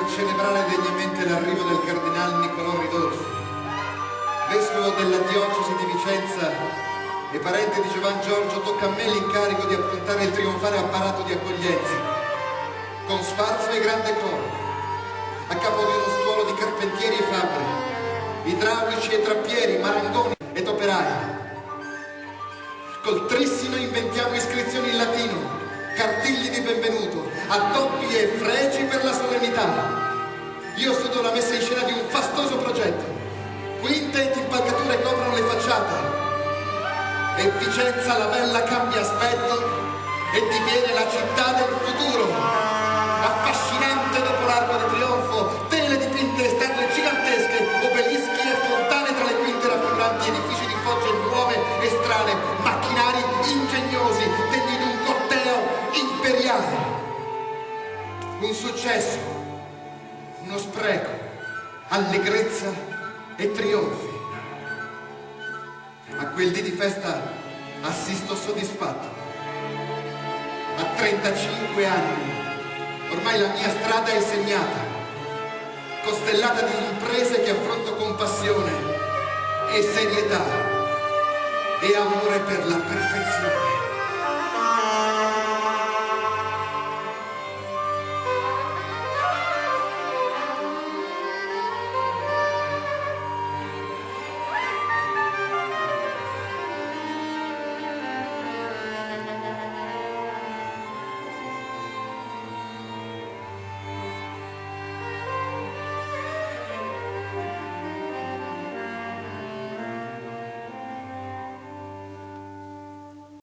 celebrare degnamente l'arrivo del cardinal Niccolò Ridolfi, vescovo della diocesi di Vicenza e parente di Giovan Giorgio. Tocca a me l'incarico di approntare il trionfale apparato di accoglienza, con sfarzo e grande coro, a capo di uno stuolo di carpentieri e fabbri, idraulici e trappieri, marangoni ed operai. Col trissino inventiamo iscrizioni in latino, cartigli di benvenuto, addobbi e fregi per la solennità. Io studio la messa in scena di un fastoso progetto. Quinte ed impalcature coprono le facciate e Vicenza la bella cambia aspetto e diviene la città del futuro. Affascinante dopo l'arco di trionfo, tele dipinte e statue gigantesche, obelischi e fontane tra le quinte raffiguranti edifici di fogge nuove e strane, macchinari ingegnosi degni di un corteo imperiale. Un successo, uno spreco, allegrezza e trionfi. A quel dì di festa assisto soddisfatto. A 35 anni ormai la mia strada è segnata, costellata di imprese che affronto con passione e serietà e amore per la perfezione.